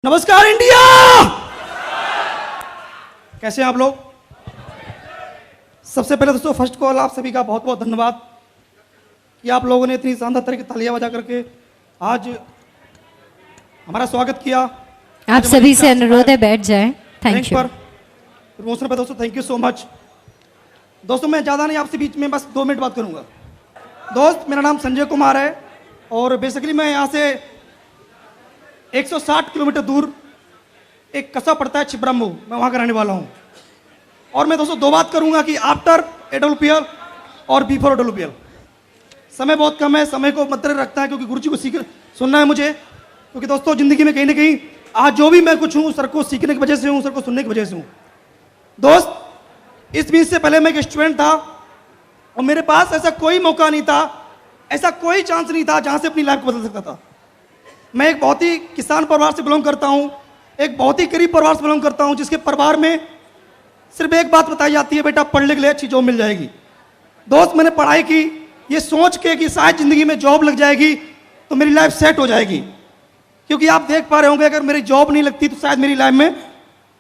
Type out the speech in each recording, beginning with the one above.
नमस्कार इंडिया। कैसे हैं आप लोग? सबसे पहले दोस्तों फर्स्ट कॉल आप सभी का बहुत बहुत धन्यवाद कि आप लोगों ने इतनी शानदार तरह की तालियां बजा करके आज हमारा स्वागत किया। आप सभी से अनुरोध है बैठ जाएं। थैंक यू पर प्रमोशन पर दोस्तों थैंक यू सो मच। दोस्तों मैं ज़्यादा नहीं आपसे बीच में बस 2 मिनट बात करूंगा। दोस्त मेरा नाम संजय कुमार है और बेसिकली मैं यहाँ से 160 किलोमीटर दूर एक कस्बा पड़ता है छिबरामऊ, मैं वहाँ का रहने वाला हूँ। और मैं दोस्तों 2 बात करूँगा कि आफ्टर AWPL और बिफोर AWPL। समय बहुत कम है, समय को मद्देनजर रखता है क्योंकि गुरुजी को सुनना है मुझे। क्योंकि दोस्तों ज़िंदगी में कहीं ना कहीं आज जो भी मैं कुछ हूँ सर को सीखने की वजह से हूँ, सर को सुनने की वजह से हूँ। दोस्त इस बीच से पहले मैं एक स्टूडेंट था और मेरे पास ऐसा कोई मौका नहीं था, ऐसा कोई चांस नहीं था जहाँ से अपनी लाइफ को बदल सकता था। मैं एक बहुत ही किसान परिवार से बिलोंग करता हूँ, एक बहुत ही गरीब परिवार से बिलोंग करता हूँ, जिसके परिवार में सिर्फ एक बात बताई जाती है, बेटा पढ़ने के लिए अच्छी जॉब मिल जाएगी। दोस्त मैंने पढ़ाई की ये सोच के कि शायद ज़िंदगी में जॉब लग जाएगी तो मेरी लाइफ सेट हो जाएगी। क्योंकि आप देख पा रहे होंगे अगर मेरी जॉब नहीं लगती तो शायद मेरी लाइफ में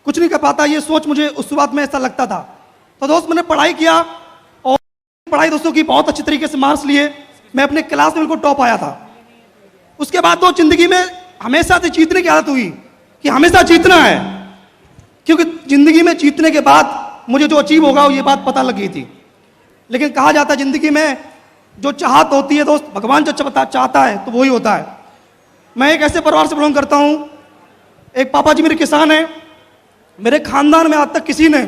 कुछ नहीं कर पाता। ये सोच मुझे उस वक्त में ऐसा लगता था। तो दोस्त मैंने पढ़ाई किया और पढ़ाई दोस्तों की बहुत अच्छी तरीके से मार्क्स लिए, मैं अपने क्लास में बिल्कुल टॉप आया था। उसके बाद तो जिंदगी में हमेशा से जीतने की आदत हुई कि हमेशा जीतना है, क्योंकि जिंदगी में जीतने के बाद मुझे जो अचीव होगा ये बात पता लग गई थी। लेकिन कहा जाता है जिंदगी में जो चाहत होती है दोस्त, भगवान जो चाहता है तो वही होता है। मैं एक ऐसे परिवार से बिलोंग करता हूँ, एक पापा जी मेरे किसान हैं। मेरे खानदान में आज तक किसी ने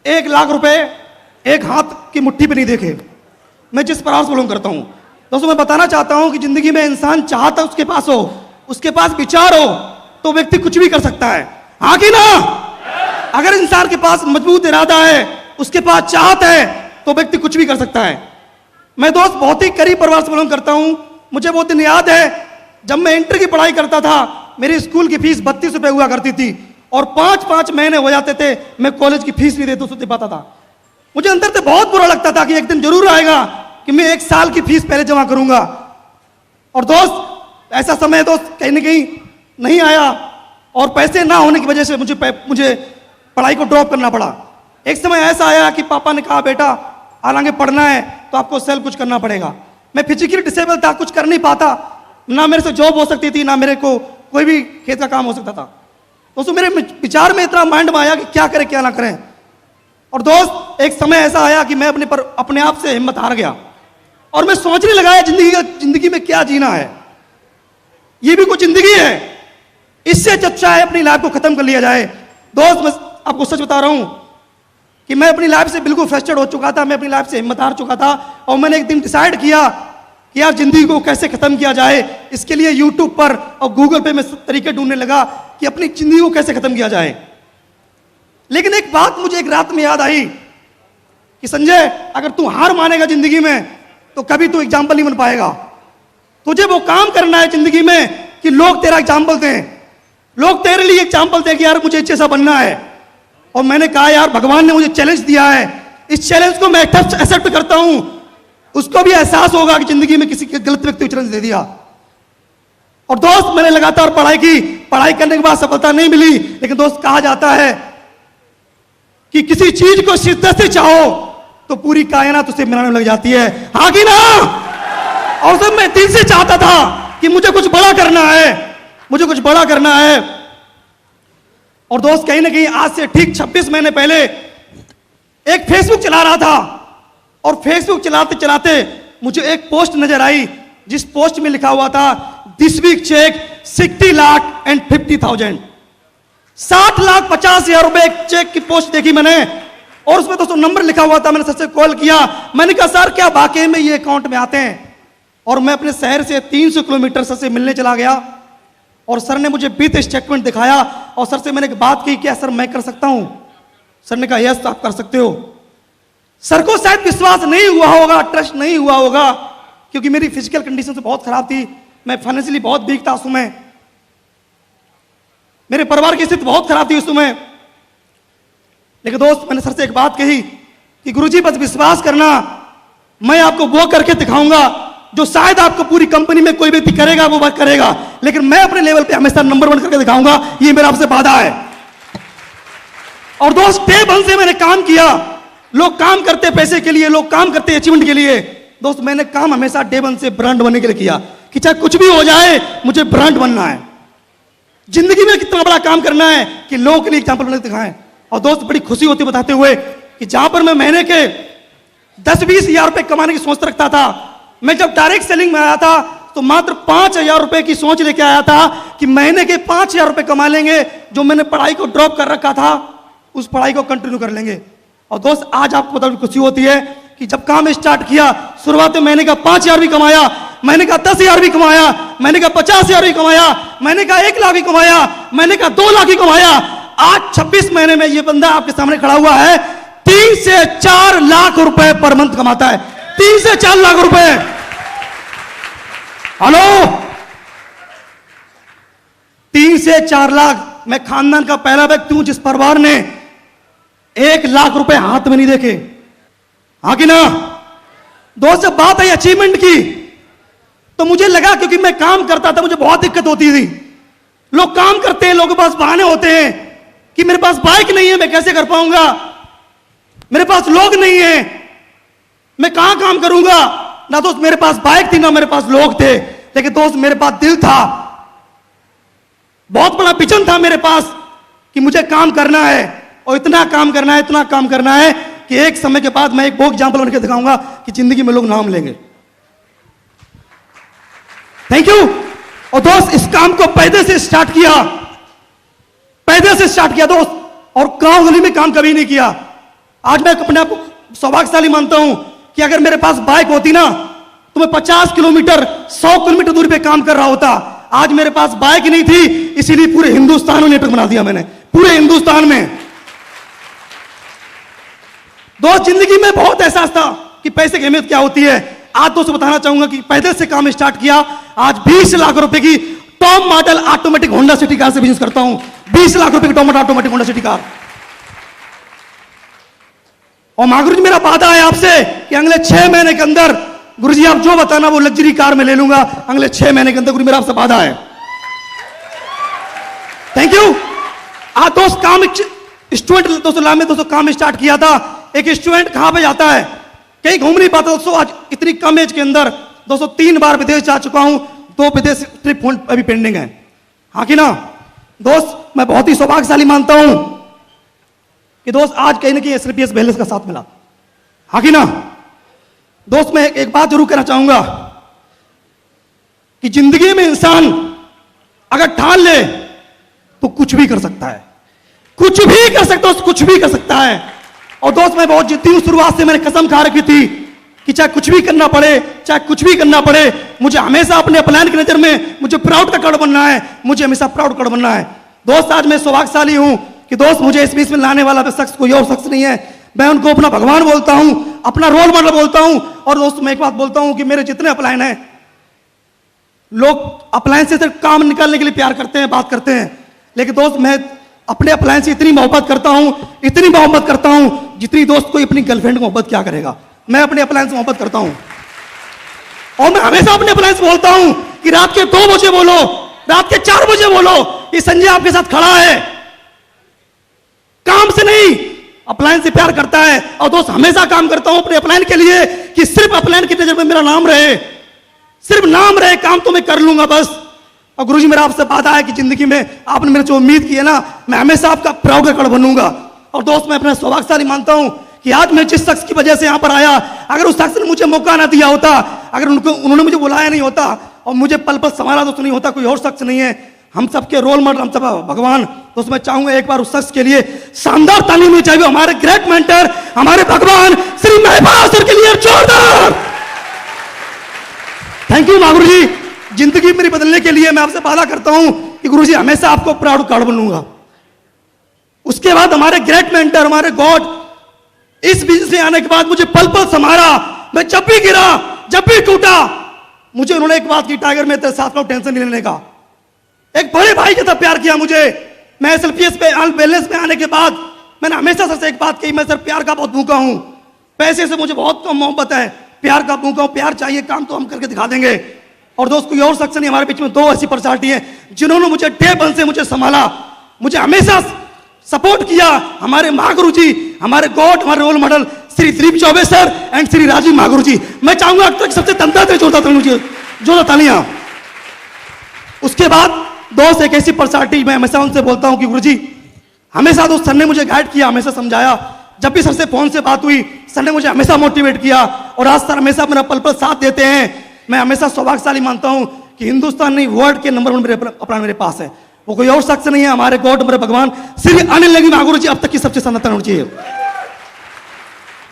1 लाख रुपए एक हाथ की मुट्ठी पे नहीं देखे। मैं जिस परिवार से बिलोंग करता हूँ दोस्तों, मैं बताना चाहता हूं कि जिंदगी में इंसान चाहता उसके पास हो, उसके पास विचार हो तो व्यक्ति कुछ भी कर सकता है। हाँ कि ना? अगर इंसान के पास मजबूत इरादा है, उसके पास चाहत है तो व्यक्ति कुछ भी कर सकता है। मैं दोस्त बहुत ही गरीब परिवार से बिलोंग करता हूं। मुझे वो दिन याद है जब मैं इंटर की पढ़ाई करता था, मेरी स्कूल की फीस 32 रुपये हुआ करती थी और 5-5 महीने हो जाते थे मैं कॉलेज की फीस नहीं दे पाता था। मुझे अंदर से बहुत बुरा लगता था कि एक दिन जरूर आएगा कि मैं 1 साल की फीस पहले जमा करूंगा। और दोस्त ऐसा समय दोस्त कहीं ना कहीं नहीं आया और पैसे ना होने की वजह से मुझे पढ़ाई को ड्रॉप करना पड़ा। एक समय ऐसा आया कि पापा ने कहा बेटा हालांकि पढ़ना है तो आपको सेल्फ कुछ करना पड़ेगा। मैं फिजिकली डिसेबल था, कुछ कर नहीं पाता, ना मेरे से जॉब हो सकती थी, ना मेरे को कोई भी खेत का काम हो सकता था। दोस्तों मेरे विचार में इतना माइंड में आया कि क्या करें क्या ना करें। और दोस्त एक समय ऐसा आया कि मैं अपने आप से हिम्मत हार गया और मैं सोचने लगा जिंदगी में क्या जीना है, ये भी कुछ जिंदगी है, इससे अच्छा है अपनी लाइफ को खत्म कर लिया जाए। दोस्त मैं आपको सच बता रहा हूं कि मैं अपनी लाइफ से बिल्कुल फ्रस्ट्रेट हो चुका था, मैं अपनी लाइफ से हिम्मत हार चुका था और मैंने एक दिन डिसाइड किया कि यार जिंदगी को कैसे खत्म किया जाए। इसके लिए यूट्यूब पर और गूगल पे मैं तरीके ढूंढने लगा कि अपनी जिंदगी को कैसे खत्म किया जाए। लेकिन एक बात मुझे एक रात में याद आई कि संजय अगर तू हार मानेगा जिंदगी में तो कभी तू एग्जाम्पल नहीं बन पाएगा। तुझे वो काम करना है जिंदगी में कि लोग तेरा एग्जाम्पल दें, लोग तेरे लिए एग्जाम्पल दें कि यार मुझे जैसा बनना है। और मैंने कहा यार भगवान ने मुझे चैलेंज दिया है, इस चैलेंज को मैं एक्सेप्ट करता हूं। उसको भी एहसास होगा कि जिंदगी में किसी गलत व्यक्ति को चैलेंज दे दिया। और दोस्त मैंने लगातार पढ़ाई की, पढ़ाई करने के बाद सफलता नहीं मिली। लेकिन दोस्त कहा जाता है कि किसी चीज को शिद्दत से चाहो तो पूरी कायनात उसे मिलाने में लग जाती है। हाँ कि ना? और सब मैं दिल से चाहता था कि मुझे कुछ बड़ा करना है, मुझे कुछ बड़ा करना है। और दोस्त कहीं ना कहीं आज से ठीक 26 महीने पहले एक फेसबुक चला रहा था और फेसबुक चलाते चलाते मुझे एक पोस्ट नजर आई जिस पोस्ट में लिखा हुआ था this week check 60 lakh and 50,000। 60 lakh 50,000 रुपए एक चेक की पोस्ट देखी मैंने और उसमें दोस्तों नंबर लिखा हुआ था। मैंने सर से कॉल किया, मैंने कहा सर क्या वाकई में ये अकाउंट में आते हैं? और मैं अपने शहर से 300 किलोमीटर सर से मिलने चला गया और सर ने मुझे विथ स्टेटमेंट दिखाया और सर से मैंने बात की क्या सर मैं कर सकता हूं? सर ने कहा यस आप कर सकते हो। सर को शायद विश्वास नहीं हुआ होगा, ट्रस्ट नहीं हुआ होगा, क्योंकि मेरी फिजिकल कंडीशन तो बहुत खराब थी, मैं फाइनेंशियली बहुत वीक था उस समय, मेरे परिवार की स्थिति बहुत खराब थी उस समय। लेकिन दोस्त मैंने सर से एक बात कही कि गुरुजी बस विश्वास करना, मैं आपको वो करके दिखाऊंगा जो शायद आपको पूरी कंपनी में कोई व्यक्ति करेगा वो बात करेगा, लेकिन मैं अपने लेवल पे हमेशा नंबर 1 करके दिखाऊंगा। ये मेरा आपसे वादा है। और दोस्त, डे 1 से मैंने काम किया। लोग काम करते पैसे के लिए, लोग काम करते अचीवमेंट के लिए। दोस्त, मैंने काम हमेशा डे 1 से ब्रांड बनने के लिए किया कि चाहे कुछ भी हो जाए मुझे ब्रांड बनना है। जिंदगी में कितना बड़ा काम करना है कि लोगों के लिए एग्जाम्पल बनकर दिखाएं। और दोस्त, बड़ी खुशी होती बताते हुए कि जहां पर मैं महीने के 10-20 हजार रुपए कमाने की सोच रखता था, मैं जब डायरेक्ट सेलिंग में आया था तो मात्र 5,000 रुपए की सोच लेके आया था कि महीने के 5,000 रुपए कमा लेंगे। जो मैंने पढ़ाई को ड्रॉप कर रखा था उस पढ़ाई को कंटिन्यू कर लेंगे। और दोस्त, आज आपको पता खुशी होती है कि जब काम स्टार्ट किया, शुरुआत में महीने का 5,000 भी कमाया, महीने का 10,000 भी कमाया, महीने का 50,000 भी कमाया, महीने का 1 लाख भी कमाया, महीने का 2 लाख भी कमाया। आज 26 महीने में ये बंदा आपके सामने खड़ा हुआ है, 3 से 4 लाख रुपए पर मंथ कमाता है। 3 से 4 लाख रुपए। हेलो, 3 से 4 लाख। मैं खानदान का पहला व्यक्ति हूं जिस परिवार ने 1 लाख रुपए हाथ में नहीं देखे। हाँ कि ना? दोस्त, जब बात आई अचीवमेंट की तो मुझे लगा, क्योंकि मैं काम करता था, मुझे बहुत दिक्कत होती थी। लोग काम करते हैं, लोगों के पास बहाने होते हैं कि मेरे पास बाइक नहीं है, मैं कैसे कर पाऊंगा, मेरे पास लोग नहीं है, मैं कहां काम करूंगा। ना दोस्त, मेरे पास बाइक थी ना मेरे पास लोग थे, लेकिन दोस्त मेरे पास दिल था। बहुत बड़ा विजन था मेरे पास कि मुझे काम करना है और इतना काम करना है, इतना काम करना है कि एक समय के बाद मैं एक वो एग्जाम्पल बनकर दिखाऊंगा कि जिंदगी में लोग नाम लेंगे। Thank you. और दोस्त, इस काम को पैदे से स्टार्ट किया, पैदे से स्टार्ट किया दोस्त, और गांव गली में काम कभी नहीं किया। आज मैं अपने आप को सौभाग्यशाली मानता हूं कि अगर मेरे पास बाइक होती ना तो मैं 50 किलोमीटर 100 किलोमीटर दूरी पे काम कर रहा होता। आज मेरे पास बाइक नहीं थी, इसीलिए पूरे हिंदुस्तान में नेटवर्क बना दिया मैंने, पूरे हिंदुस्तान में। दोस्त, जिंदगी में बहुत एहसास था कि पैसे की अहमियत क्या होती है। आज दोस्तों बताना चाहूंगा कि पैदल से काम स्टार्ट किया। आज 20 लाख रुपए की top model automatic Honda city car से बिजनेस करता हूं। 20 लाख रुपए की top model automatic Honda city car. और मां गुरुजी, मेरा वादा है आपसे कि अगले 6 महीने के अंदर गुरुजी आप जो बताना वो लग्जरी कार में ले लूंगा। अगले 6 महीने के अंदर गुरु मेरा आपसे वादा है। Thank you. आज दोस्त, काम स्टूडेंट दोस्तों काम स्टार्ट किया था। एक स्टूडेंट कहां पे जाता है, कहीं घूम नहीं पाता दोस्तों। आज इतनी कम एज के अंदर दोस्तों 3 बार विदेश जा चुका हूं, 2 विदेश ट्रिप अभी पेंडिंग है। हाँ कि ना? दोस्त, मैं बहुत ही सौभाग्यशाली मानता हूं कि दोस्त आज कहीं ना कहीं SLPS बैलेंस का साथ मिला। हाँ कि ना? दोस्त, मैं एक बात जरूर कहना चाहूंगा कि जिंदगी में इंसान अगर ठान ले तो कुछ भी कर सकता है, कुछ भी कर सकता है, कुछ भी कर सकता है। और दोस्त, मैं बहुत जिद्दी हूं। शुरुआत से मैंने कसम खा रखी थी कि चाहे कुछ भी करना पड़े, चाहे कुछ भी करना पड़े, मुझे हमेशा अपने प्लान की नजर में मुझे प्राउड का कार्ड बनना है, मुझे हमेशा प्राउड कार्ड बनना है। दोस्त, आज मैं सौभाग्यशाली हूं कि दोस्त मुझे इस बीच में लाने वाला शख्स कोई और शख्स नहीं है। मैं उनको अपना भगवान बोलता हूं, अपना रोल मॉडल बोलता हूं। और दोस्त, मैं एक बात बोलता हूं कि मेरे जितने अपलाइन हैं, लोग अपलाइन से सिर्फ काम निकालने के लिए प्यार करते हैं, बात करते हैं, लेकिन दोस्त मैं अपने अपलाइन से इतनी मोहब्बत करता हूं, इतनी मोहब्बत करता हूं जितनी दोस्त कोई अपनी गर्लफ्रेंड को मोहब्बत क्या करेगा। मैं अपने अपलाइन से मोहब्बत करता हूं और मैं हमेशा अपने अपलाइन से बोलता हूं कि रात के 2 बजे बोलो, रात के 4 बजे बोलो, ये संजय आपके साथ खड़ा है, काम से नहीं अपलाइन से प्यार करता है। और दोस्त, हमेशा काम करता हूं अपने अपलाइन के लिए कि सिर्फ अपलाइन की नजर में मेरा नाम रहे, सिर्फ नाम रहे, काम तो मैं कर लूंगा बस। और गुरुजी, मेरा आपसे वादा है कि जिंदगी में आपने मेरे जो उम्मीद की है ना, मैं हमेशा आपका प्राउड का कार्ड बनूंगा। और दोस्त, मैं अपना सौभाग्यशाली मानता हूं कि आज मैं जिस शख्स की वजह से यहां पर आया, अगर उस शख्स ने मुझे मौका ना दिया होता, अगर उन्होंने मुझे बुलाया नहीं होता और मुझे पल पल संभाला दोस्त नहीं होता, कोई और शख्स नहीं है, हम सबके रोल मॉडल, हम सब भगवान। दोस्त, मैं चाहूंगा एक बार उस शख्स के लिए शानदार ताली मिलनी चाहिए, हमारे ग्रेट मेंटर, हमारे भगवान श्री महिपासुर के लिए जोरदार। थैंक यू मां गुरुजी। जिंदगी मेरी बदलने के लिए मैं आपसे वादा करता हूं कि गुरुजी हमेशा आपको प्राउड कार्ड बनूंगा। उसके बाद हमारे ग्रेट मेंटर, हमारे गॉड, इस बिजनेस में आने के बाद मुझे पल पल संभाला। मैं जब भी गिरा, जब भी टूटा, मुझे उन्होंने एक बात की, टाइगर में तेरे साथ में टेंशन नहीं लेने का। एक बड़े भाई के साथ प्यार किया मुझे। मैं SLPS पे बैलेंस में आने के बाद मैंने हमेशा सर से एक बात कही, मैं सर प्यार का बहुत भूखा हूं, पैसे से मुझे बहुत कम मोहब्बत है, प्यार का भूखा हूं, प्यार चाहिए, काम तो हम करके दिखा देंगे। और दोस्त कोई और शख्स नहीं, हमारे बीच में 2 ऐसी पर्सनालिटी हैं जिन्होंने मुझे डे वन से मुझे संभाला, मुझे हमेशा सपोर्ट किया। हमारे महागुरु जी, हमारे गॉड, हमारे role model Shri Dilip Choubey sir and Shri Rajiv Mahaguru ji. मैं चाहूंगा अब तक सबसे जोरदार तालियां। उसके बाद दोस्त एक ऐसी पर्सनालिटी, मैं हमेशा उनसे बोलता हूं कि गुरुजी हमेशा दोस्त सर ने मुझे गाइड किया, हमेशा समझाया। जब भी सर से फोन से बात हुई, सर ने मुझे हमेशा मोटिवेट किया और आज सर हमेशा मेरा पल पल साथ देते हैं। मैं हमेशा सौभाग्यशाली मानता हूं कि हिंदुस्तान नहीं, वर्ल्ड के नंबर 1 मेरे पास है। वो कोई और शख्स नहीं है, हमारे गॉड, हमारे भगवान श्री अनिल नेगी महागुरु जी अब तक की सबसे सनातन होनी चाहिए।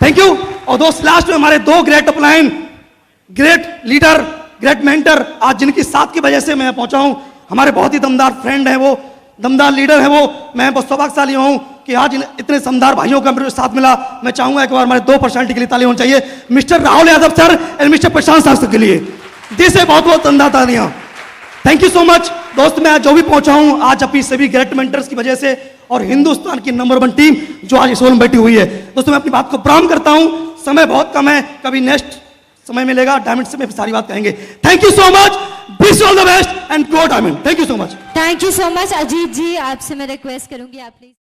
Thank you. और दोस्त लास्ट में हमारे 2 great upline, great leader, great mentor, आज जिनकी साथ की वजह से मैं पहुंचा हूं। हमारे बहुत ही दमदार फ्रेंड है वो, दमदार लीडर है वो। मैं बहुत सौभाग्यशाली हूं कि आज इतने समदार भाइयों का मेरे साथ मिला। मैं चाहूंगा एक बार हमारे 2 पर्सनालिटी के लिए ताली होनी चाहिए, mister Rahul Yadav sir and mister Prashant sir के लिए। दिल से बहुत बहुत दमदार तालियां। थैंक यू सो मच दोस्त। मैं आज जो भी पहुंचा हूं आज अपनी सभी ग्रेट मेंटर्स की वजह से और हिंदुस्तान की नंबर 1 टीम जो आज इस हॉल में बैठी हुई है। दोस्तों मैं अपनी बात को प्रारंभ करता हूं, समय बहुत कम है, कभी नेक्स्ट समय मिलेगा डायमंड से में सारी बात कहेंगे। Thank you so much, wish all the best and go diamond. Thank you so much. Thank you so much. Ajit ji, आपसे मैं रिक्वेस्ट करूंगी आप प्लीज